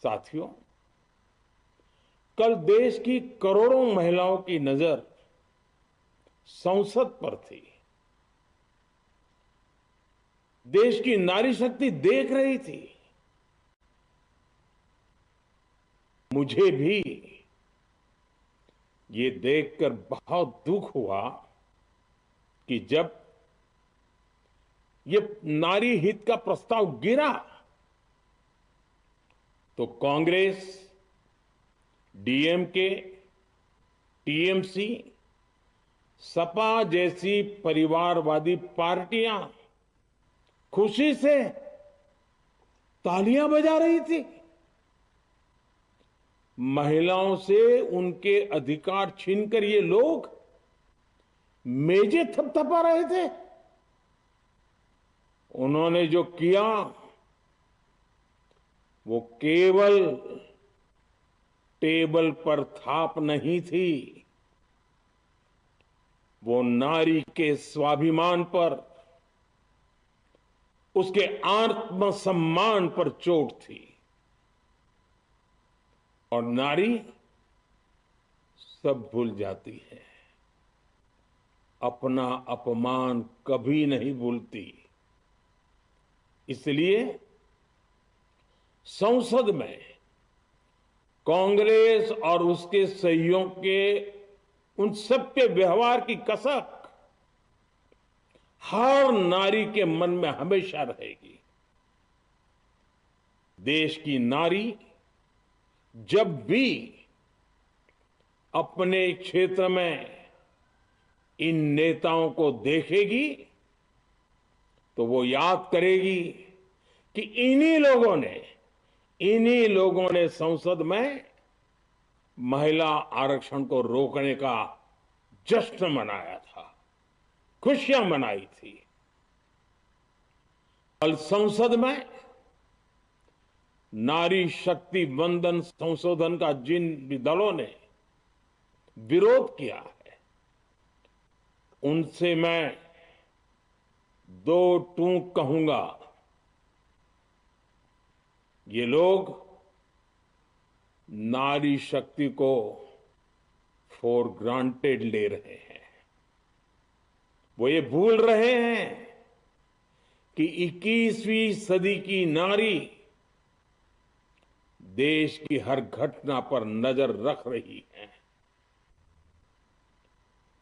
साथियों, कल देश की करोड़ों महिलाओं की नजर संसद पर थी। देश की नारी शक्ति देख रही थी। मुझे भी ये देखकर बहुत दुख हुआ कि जब ये नारी हित का प्रस्ताव गिरा तो कांग्रेस, डीएमके, टीएमसी, सपा जैसी परिवारवादी पार्टियां खुशी से तालियां बजा रही थी। महिलाओं से उनके अधिकार छीनकर ये लोग मेजें थपथपा रहे थे। उन्होंने जो किया वो केवल टेबल पर थाप नहीं थी, वो नारी के स्वाभिमान पर, उसके आत्मसम्मान पर चोट थी। और नारी सब भूल जाती है, अपना अपमान कभी नहीं भूलती। इसलिए संसद में कांग्रेस और उसके सहयोगियों के उन सबके व्यवहार की कसक हर नारी के मन में हमेशा रहेगी। देश की नारी जब भी अपने क्षेत्र में इन नेताओं को देखेगी तो वो याद करेगी कि इन्हीं लोगों ने संसद में महिला आरक्षण को रोकने का जश्न मनाया था, खुशियां मनाई थी। कल संसद में नारी शक्ति वंदन संशोधन का जिन भी दलों ने विरोध किया है, उनसे मैं दो टूक कहूंगा। ये लोग नारी शक्ति को फॉर ग्रांटेड ले रहे हैं। वो ये भूल रहे हैं कि 21वीं सदी की नारी देश की हर घटना पर नजर रख रही है।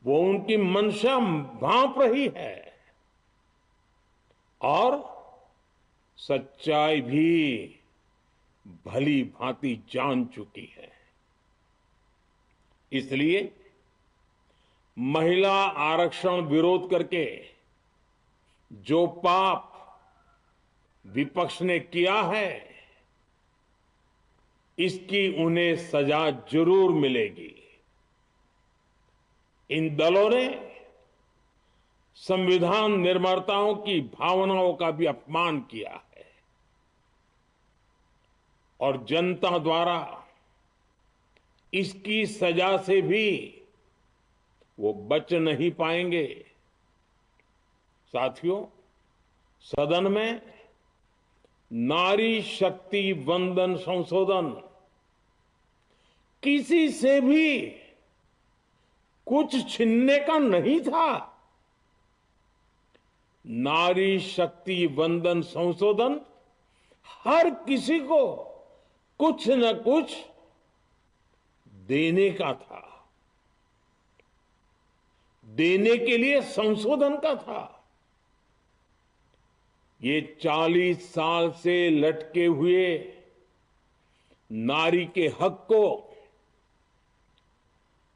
वो उनकी मंशा भांप रही है और सच्चाई भी भली भांति जान चुकी है। इसलिए महिला आरक्षण विरोध करके जो पाप विपक्ष ने किया है, इसकी उन्हें सजा जरूर मिलेगी। इन दलों ने संविधान निर्माताओं की भावनाओं का भी अपमान किया है और जनता द्वारा इसकी सजा से भी वो बच नहीं पाएंगे। साथियों, सदन में नारी शक्ति वंदन संशोधन किसी से भी कुछ छीनने का नहीं था। नारी शक्ति वंदन संशोधन हर किसी को कुछ न कुछ देने का था, देने के लिए संशोधन का था। ये 40 साल से लटके हुए नारी के हक को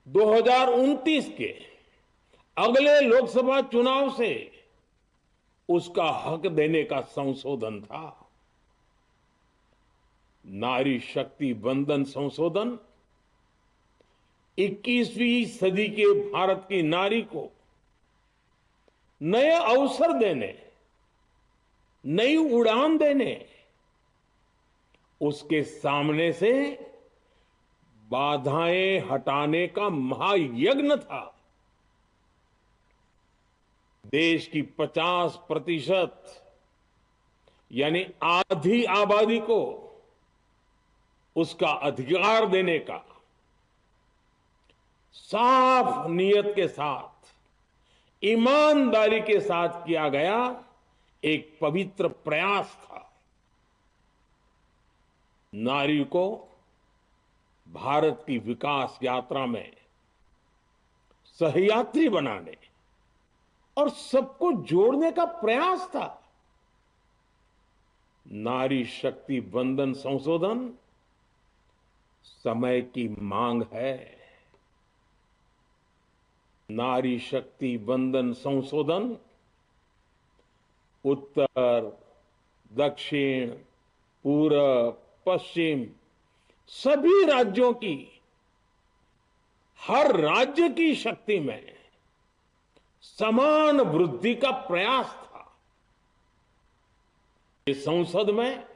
2029 के अगले लोकसभा चुनाव से उसका हक देने का संशोधन था। नारी शक्ति वंदन संशोधन 21वीं सदी के भारत की नारी को नए अवसर देने, नई उड़ान देने, उसके सामने से बाधाएं हटाने का महायज्ञ था। देश की 50% यानी आधी आबादी को उसका अधिकार देने का साफ नियत के साथ, ईमानदारी के साथ किया गया एक पवित्र प्रयास था। नारी को भारत की विकास यात्रा में सहयात्री बनाने और सबको जोड़ने का प्रयास था। नारी शक्ति वंदन संशोधन समय की मांग है। नारी शक्ति वंदन संशोधन उत्तर, दक्षिण, पूरब, पश्चिम सभी राज्यों की, हर राज्य की शक्ति में समान वृद्धि का प्रयास था। इस संसद में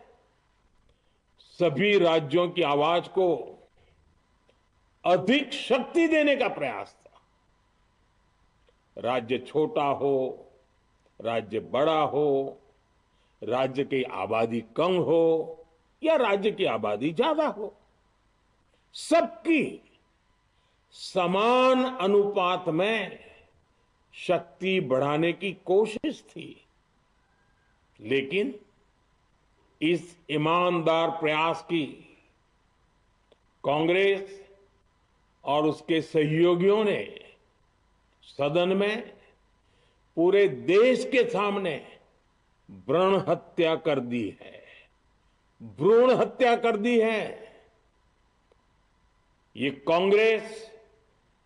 सभी राज्यों की आवाज को अधिक शक्ति देने का प्रयास था। राज्य छोटा हो, राज्य बड़ा हो, राज्य की आबादी कम हो या राज्य की आबादी ज्यादा हो, सबकी समान अनुपात में शक्ति बढ़ाने की कोशिश थी। लेकिन इस ईमानदार प्रयास की कांग्रेस और उसके सहयोगियों ने सदन में पूरे देश के सामने भ्रूण हत्या कर दी है। भ्रूण हत्या कर दी है। ये Congress,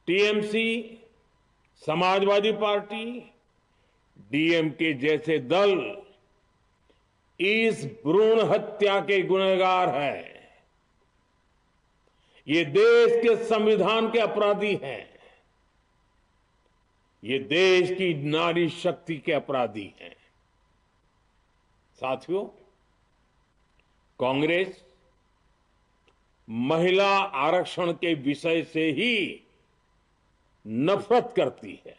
TMC, Samajwadi party, DMK जैसे दल इस भ्रूण हत्या के गुनहगार हैं। ये देश के संविधान के अपराधी हैं। ये देश की नारी शक्ति के अपराधी हैं। साथियों, कांग्रेस महिला आरक्षण के विषय से ही नफरत करती है।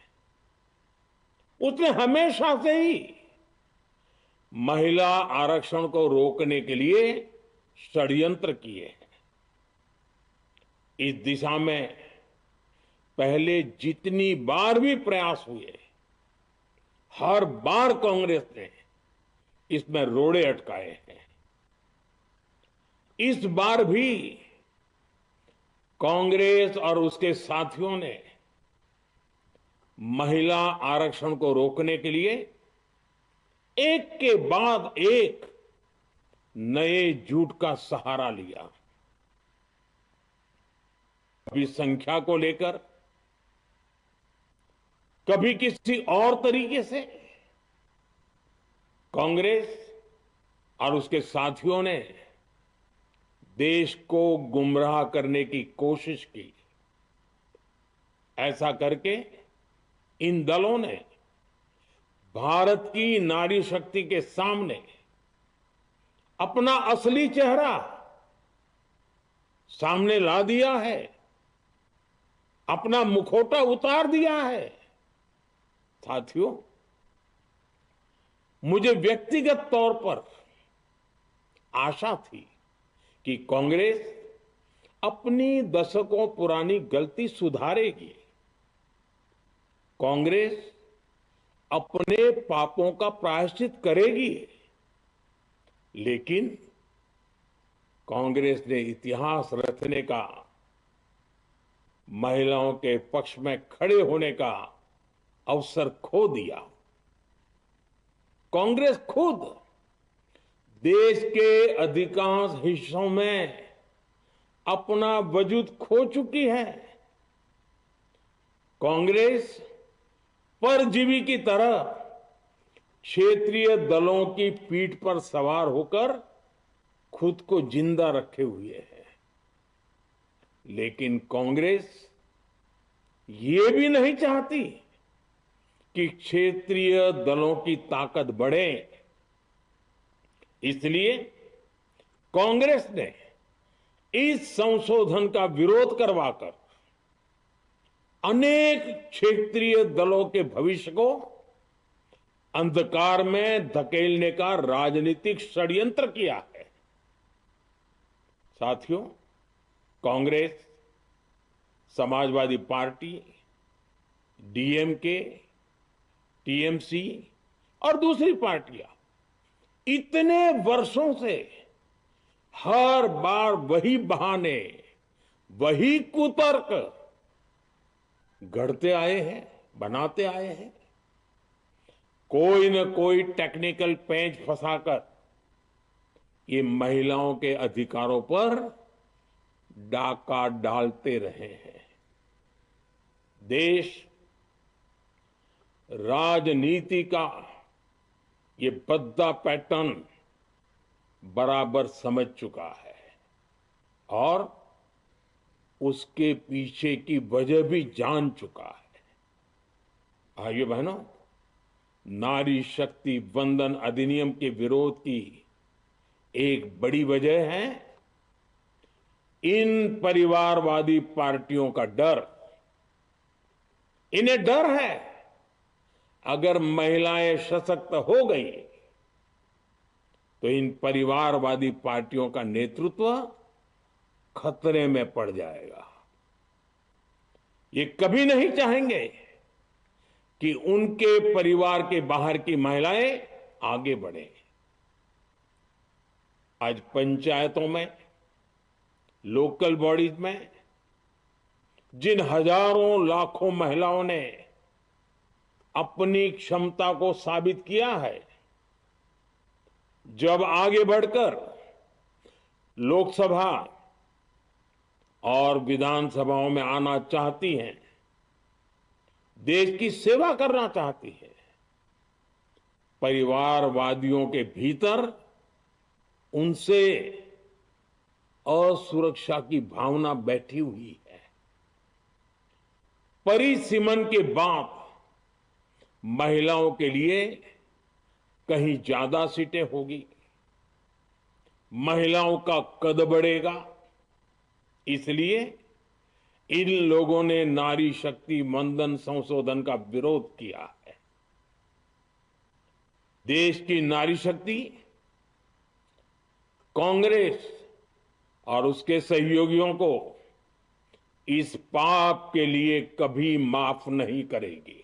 उसने हमेशा से ही महिला आरक्षण को रोकने के लिए षड्यंत्र किए हैं। इस दिशा में पहले जितनी बार भी प्रयास हुए, हर बार कांग्रेस ने इसमें रोड़े अटकाए हैं। इस बार भी कांग्रेस और उसके साथियों ने महिला आरक्षण को रोकने के लिए एक के बाद एक नए झूठ का सहारा लिया। कभी संख्या को लेकर, कभी किसी और तरीके से कांग्रेस और उसके साथियों ने देश को गुमराह करने की कोशिश की। ऐसा करके इन दलों ने भारत की नारी शक्ति के सामने अपना असली चेहरा सामने ला दिया है, अपना मुखौटा उतार दिया है। साथियों, मुझे व्यक्तिगत तौर पर आशा थी कि कांग्रेस अपनी दशकों पुरानी गलती सुधारेगी। कांग्रेस अपने पापों का प्रायश्चित करेगी। लेकिन कांग्रेस ने इतिहास रचने का, महिलाओं के पक्ष में खड़े होने का अवसर खो दिया। कांग्रेस खुद देश के अधिकांश हिस्सों में अपना वजूद खो चुकी है। कांग्रेस परजीवी की तरह क्षेत्रीय दलों की पीठ पर सवार होकर खुद को जिंदा रखे हुए है। लेकिन कांग्रेस ये भी नहीं चाहती कि क्षेत्रीय दलों की ताकत बढ़े। इसलिए कांग्रेस ने इस संशोधन का विरोध करवाकर अनेक क्षेत्रीय दलों के भविष्य को अंधकार में धकेलने का राजनीतिक षड्यंत्र किया है। साथियों, Congress, Samajwadi party, DMK, TMC और दूसरी पार्टियां इतने वर्षों से हर बार वही बहाने, वही कुतर्क गढ़ते आए हैं, बनाते आए हैं। कोई न कोई टेक्निकल पेंच फंसाकर ये महिलाओं के अधिकारों पर डाका डालते रहे हैं। देश राजनीति का ये भद्दा पैटर्न बराबर समझ चुका है और उसके पीछे की वजह भी जान चुका है। भाइयों बहनों, नारी शक्ति वंदन अधिनियम के विरोध की एक बड़ी वजह है इन परिवारवादी पार्टियों का डर। इन्हें डर है अगर महिलाएं सशक्त हो गई तो इन परिवारवादी पार्टियों का नेतृत्व खतरे में पड़ जाएगा। ये कभी नहीं चाहेंगे कि उनके परिवार के बाहर की महिलाएं आगे बढ़े। आज पंचायतों में, लोकल बॉडीज में जिन हजारों लाखों महिलाओं ने अपनी क्षमता को साबित किया है, जब आगे बढ़कर लोकसभा और विधानसभाओं में आना चाहती हैं, देश की सेवा करना चाहती है, परिवारवादियों के भीतर उनसे असुरक्षा की भावना बैठी हुई है। परिसीमन के बाद महिलाओं के लिए कहीं ज्यादा सीटें होगी, महिलाओं का कद बढ़ेगा। इसलिए इन लोगों ने नारी शक्ति वंदन संशोधन का विरोध किया है। देश की नारी शक्ति कांग्रेस और उसके सहयोगियों को इस पाप के लिए कभी माफ नहीं करेगी।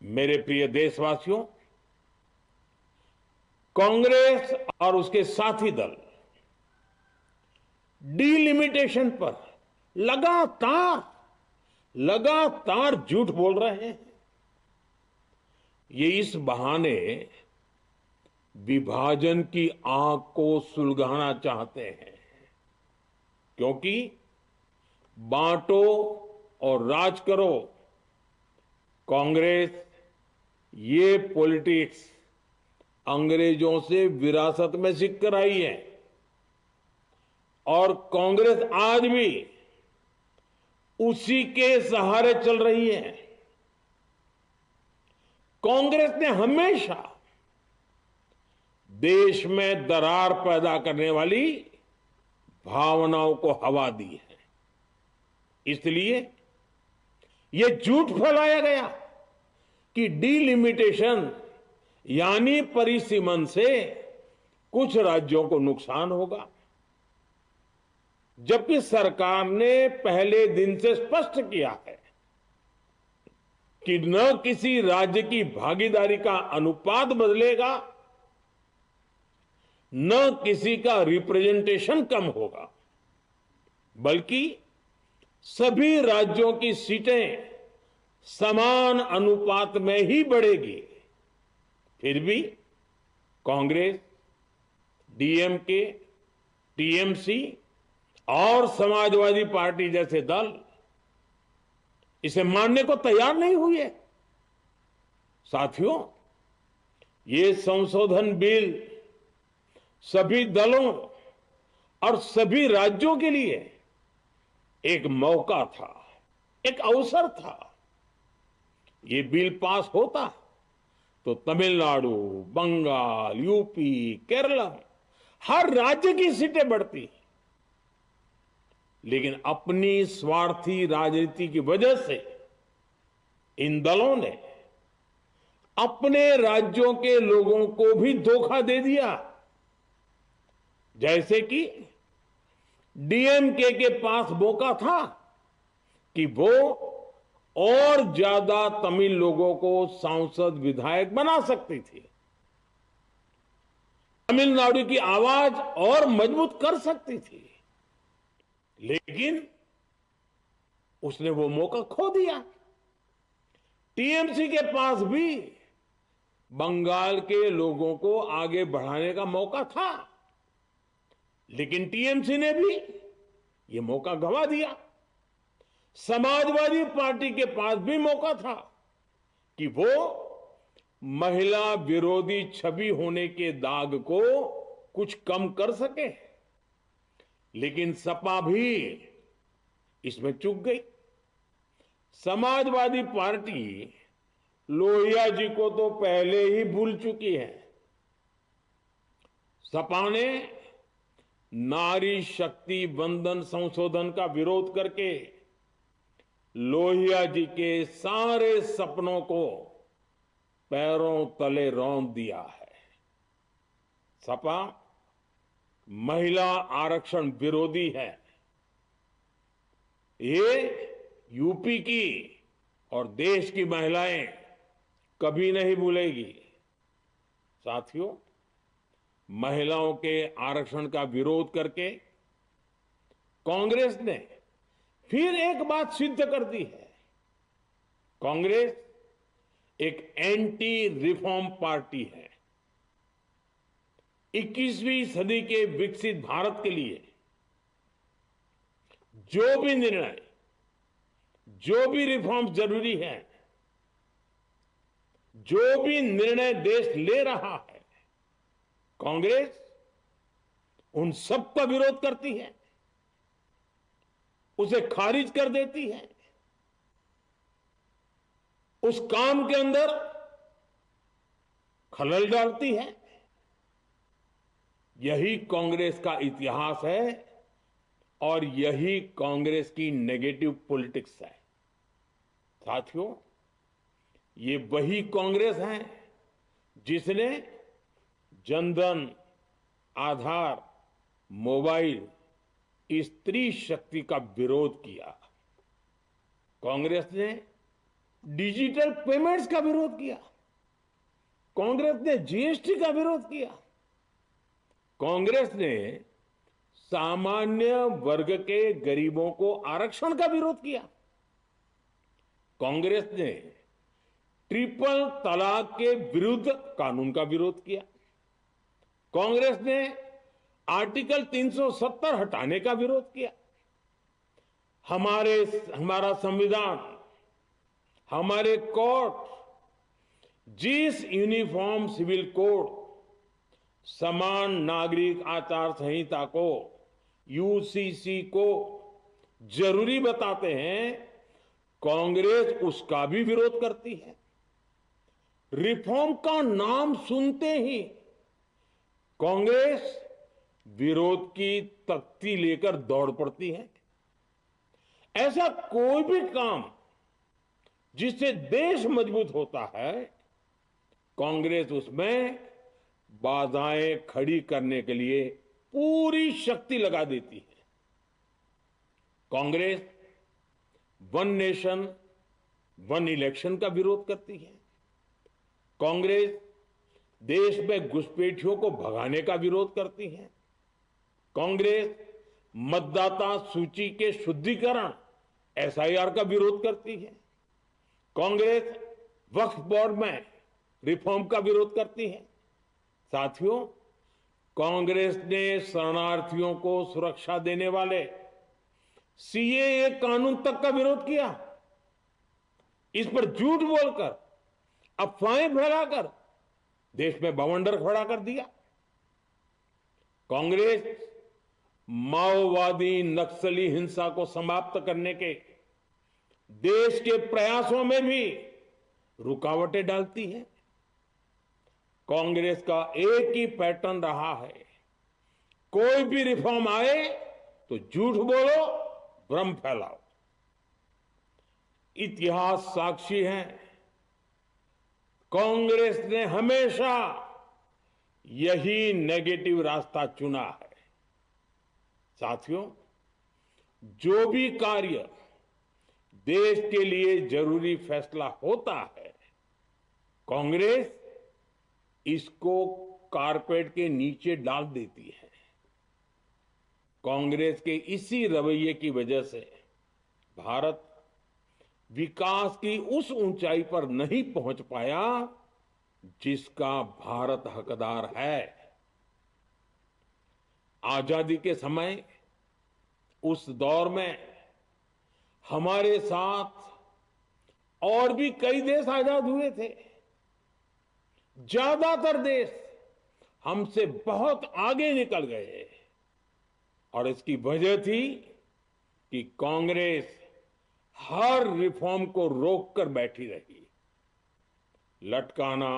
मेरे प्रिय देशवासियों, कांग्रेस और उसके साथी दल डिलिमिटेशन पर लगातार झूठ बोल रहे हैं। ये इस बहाने विभाजन की आग को सुलगाना चाहते हैं, क्योंकि बांटो और राज करो, कांग्रेस ये पॉलिटिक्स अंग्रेजों से विरासत में सीख कर आई है और कांग्रेस आज भी उसी के सहारे चल रही है। कांग्रेस ने हमेशा देश में दरार पैदा करने वाली भावनाओं को हवा दी है। इसलिए यह झूठ फैलाया गया कि डिलिमिटेशन यानी परिसीमन से कुछ राज्यों को नुकसान होगा, जबकि सरकार ने पहले दिन से स्पष्ट किया है कि न किसी राज्य की भागीदारी का अनुपात बदलेगा, न किसी का रिप्रेजेंटेशन कम होगा, बल्कि सभी राज्यों की सीटें समान अनुपात में ही बढ़ेगी। फिर भी कांग्रेस, डीएमके, टीएमसी और समाजवादी पार्टी जैसे दल इसे मानने को तैयार नहीं हुए। साथियों, ये संशोधन बिल सभी दलों और सभी राज्यों के लिए एक मौका था, एक अवसर था। ये बिल पास होता तो तमिलनाडु, बंगाल, यूपी, केरला हर राज्य की सीटें बढ़ती, लेकिन अपनी स्वार्थी राजनीति की वजह से इन दलों ने अपने राज्यों के लोगों को भी धोखा दे दिया। जैसे कि डीएमके के पास मौका था कि वो और ज्यादा तमिल लोगों को सांसद विधायक बना सकती थी, तमिलनाडु की आवाज और मजबूत कर सकती थी, लेकिन उसने वो मौका खो दिया। टीएमसी के पास भी बंगाल के लोगों को आगे बढ़ाने का मौका था, लेकिन टीएमसी ने भी ये मौका गंवा दिया। समाजवादी पार्टी के पास भी मौका था कि वो महिला विरोधी छवि होने के दाग को कुछ कम कर सके, लेकिन सपा भी इसमें चूक गई। समाजवादी पार्टी लोहिया जी को तो पहले ही भूल चुकी है। सपा ने नारी शक्ति वंदन संशोधन का विरोध करके लोहिया जी के सारे सपनों को पैरों तले रौंद दिया है। सपा महिला आरक्षण विरोधी है, ये यूपी की और देश की महिलाएं कभी नहीं भूलेगी। साथियों, महिलाओं के आरक्षण का विरोध करके कांग्रेस ने फिर एक बात सिद्ध कर दी है। कांग्रेस एक एंटी रिफॉर्म पार्टी है। 21वीं सदी के विकसित भारत के लिए जो भी निर्णय, जो भी रिफॉर्म जरूरी है, जो भी निर्णय देश ले रहा है, कांग्रेस उन सब का विरोध करती है, उसे खारिज कर देती है, उस काम के अंदर खलल डालती है। यही कांग्रेस का इतिहास है और यही कांग्रेस की नेगेटिव पॉलिटिक्स है। साथियों, ये वही कांग्रेस है जिसने जनधन, आधार, मोबाइल, स्त्री शक्ति का विरोध किया। कांग्रेस ने डिजिटल पेमेंट्स का विरोध किया। कांग्रेस ने जीएसटी का विरोध किया। कांग्रेस ने सामान्य वर्ग के गरीबों को आरक्षण का विरोध किया। कांग्रेस ने ट्रिपल तलाक के विरुद्ध कानून का विरोध किया। कांग्रेस ने आर्टिकल 370 हटाने का विरोध किया। हमारा संविधान, हमारे कोर्ट जिस यूनिफॉर्म सिविल कोड, समान नागरिक आचार संहिता को, यूसीसी को जरूरी बताते हैं, कांग्रेस उसका भी विरोध करती है। रिफॉर्म का नाम सुनते ही कांग्रेस विरोध की तख्ती लेकर दौड़ पड़ती है। ऐसा कोई भी काम जिससे देश मजबूत होता है, कांग्रेस उसमें बाधाएं खड़ी करने के लिए पूरी शक्ति लगा देती है। Congress one nation one election का विरोध करती है। कांग्रेस देश में घुसपैठियों को भगाने का विरोध करती है। कांग्रेस मतदाता सूची के शुद्धिकरण, एसआईआर का विरोध करती है। कांग्रेस वक्फ बोर्ड में रिफॉर्म का विरोध करती है। साथियों, कांग्रेस ने शरणार्थियों को सुरक्षा देने वाले सीएए कानून तक का विरोध किया। इस पर झूठ बोलकर, अफवाहें फैलाकर देश में बवंडर खड़ा कर दिया। कांग्रेस माओवादी नक्सली हिंसा को समाप्त करने के देश के प्रयासों में भी रुकावटें डालती है। कांग्रेस का एक ही पैटर्न रहा है, कोई भी रिफॉर्म आए तो झूठ बोलो, भ्रम फैलाओ। इतिहास साक्षी है, कांग्रेस ने हमेशा यही नेगेटिव रास्ता चुना है। साथियों, जो भी कार्य देश के लिए जरूरी फैसला होता है, कांग्रेस इसको कारपेट के नीचे डाल देती है। कांग्रेस के इसी रवैये की वजह से भारत विकास की उस ऊंचाई पर नहीं पहुंच पाया जिसका भारत हकदार है। आजादी के समय उस दौर में हमारे साथ और भी कई देश आजाद हुए थे। ज्यादातर देश हमसे बहुत आगे निकल गए और इसकी वजह थी कि कांग्रेस हर रिफॉर्म को रोककर बैठी रही। लटकाना,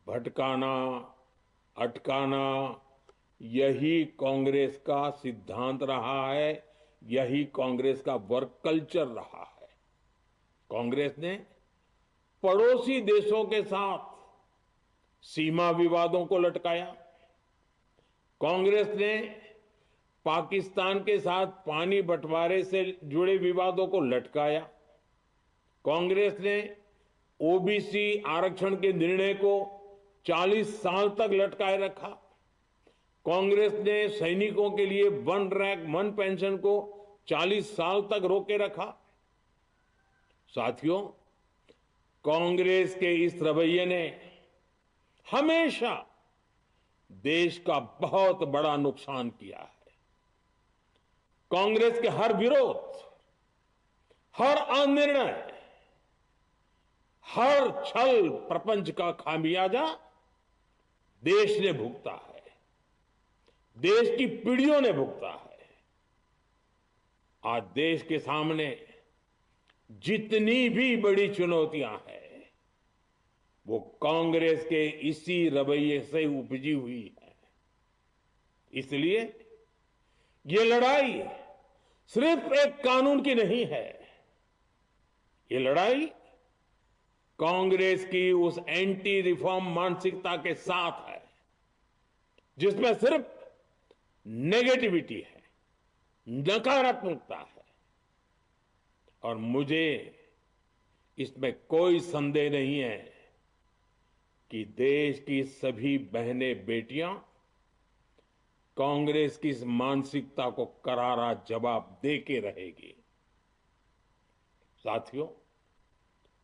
भटकाना, अटकाना, यही कांग्रेस का सिद्धांत रहा है, यही कांग्रेस का वर्क कल्चर रहा है। कांग्रेस ने पड़ोसी देशों के साथ सीमा विवादों को लटकाया। कांग्रेस ने पाकिस्तान के साथ पानी बंटवारे से जुड़े विवादों को लटकाया। कांग्रेस ने ओबीसी आरक्षण के निर्णय को 40 साल तक लटकाए रखा। कांग्रेस ने सैनिकों के लिए वन रैंक वन पेंशन को 40 साल तक रोके रखा। साथियों, कांग्रेस के इस रवैये ने हमेशा देश का बहुत बड़ा नुकसान किया है। कांग्रेस के हर विरोध, हर अनिर्णय, हर छल प्रपंच का खामियाजा देश ने भुगता है, देश की पीढ़ियों ने भुगता है। आज देश के सामने जितनी भी बड़ी चुनौतियां हैं, वो कांग्रेस के इसी रवैये से उपजी हुई है। इसलिए ये लड़ाई सिर्फ एक कानून की नहीं है, ये लड़ाई कांग्रेस की उस एंटी रिफॉर्म मानसिकता के साथ है जिसमें सिर्फ नेगेटिविटी है, नकारात्मकता है। और मुझे इसमें कोई संदेह नहीं है कि देश की सभी बहनें बेटियां कांग्रेस की इस मानसिकता को करारा जवाब दे के रहेगी। साथियों,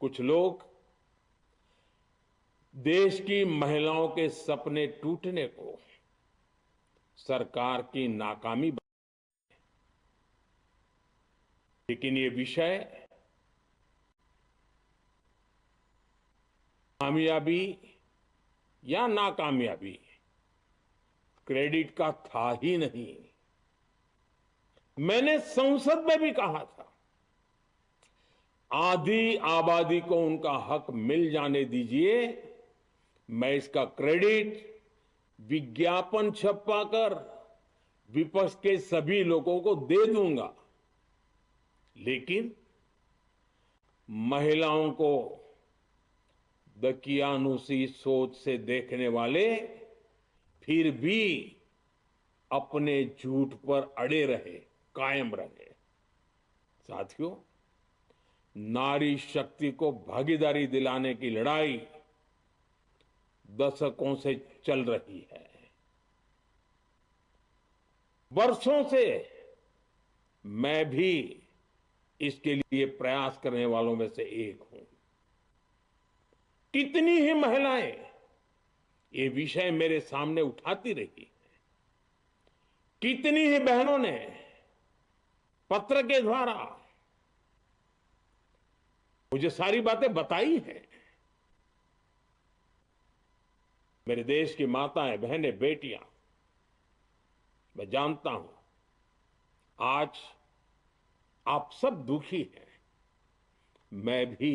कुछ लोग देश की महिलाओं के सपने टूटने को सरकार की नाकामी, लेकिन ये विषय कामयाबी या नाकामयाबी क्रेडिट का था ही नहीं। मैंने संसद में भी कहा था, आधी आबादी को उनका हक मिल जाने दीजिए, मैं इसका क्रेडिट विज्ञापन छपवाकर विपक्ष के सभी लोगों को दे दूंगा। लेकिन महिलाओं को दकियानुसी सोच से देखने वाले फिर भी अपने झूठ पर अड़े रहे, कायम रहे। साथियों, नारी शक्ति को भागीदारी दिलाने की लड़ाई दशकों से चल रही है। वर्षों से मैं भी इसके लिए प्रयास करने वालों में से एक हूं। कितनी ही महिलाएं ये विषय मेरे सामने उठाती रही, कितनी ही बहनों ने पत्र के द्वारा मुझे सारी बातें बताई हैं। मेरे देश की माताएं, बहनें, बेटियां, मैं जानता हूं आज आप सब दुखी हैं। मैं भी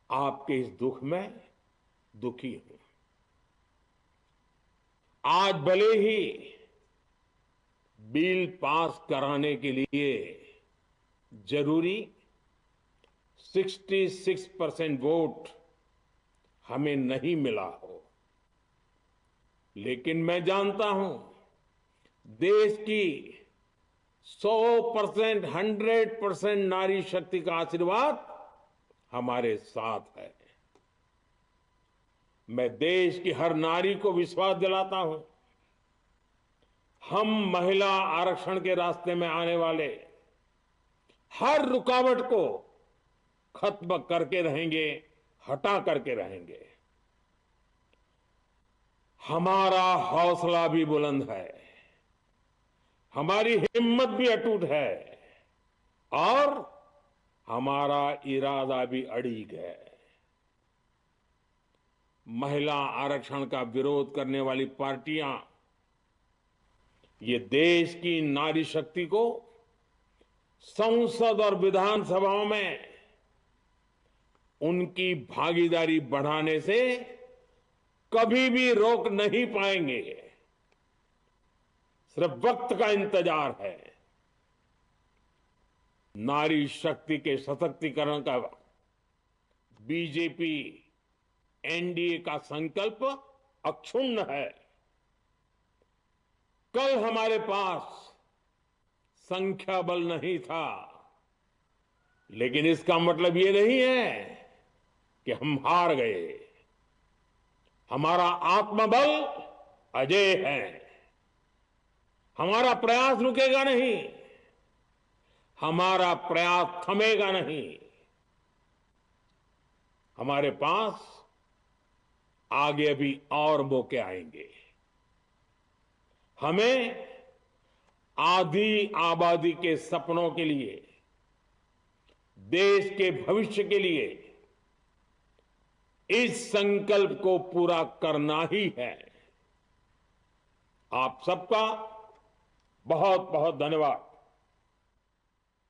आपके इस दुख में दुखी हूं। आज भले ही बिल पास कराने के लिए जरूरी 66% वोट हमें नहीं मिला हो, लेकिन मैं जानता हूं देश की 100%, 100% नारी शक्ति का आशीर्वाद हमारे साथ है। मैं देश की हर नारी को विश्वास दिलाता हूं, हम महिला आरक्षण के रास्ते में आने वाले हर रुकावट को खत्म करके रहेंगे, हटा करके रहेंगे। हमारा हौसला भी बुलंद है, हमारी हिम्मत भी अटूट है और हमारा इरादा भी अड़िग है। महिला आरक्षण का विरोध करने वाली पार्टियां ये देश की नारी शक्ति को संसद और विधानसभाओं में उनकी भागीदारी बढ़ाने से कभी भी रोक नहीं पाएंगे। सिर्फ वक्त का इंतजार है। नारी शक्ति के सशक्तिकरण का बीजेपी एनडीए का संकल्प अक्षुण्ण है। कल हमारे पास संख्या बल नहीं था, लेकिन इसका मतलब ये नहीं है कि हम हार गए। हमारा आत्मबल अजेय है। हमारा प्रयास रुकेगा नहीं, हमारा प्रयास थमेगा नहीं। हमारे पास आगे भी और मौके आएंगे। हमें आधी आबादी के सपनों के लिए, देश के भविष्य के लिए इस संकल्प को पूरा करना ही है। आप सबका बहुत बहुत धन्यवाद।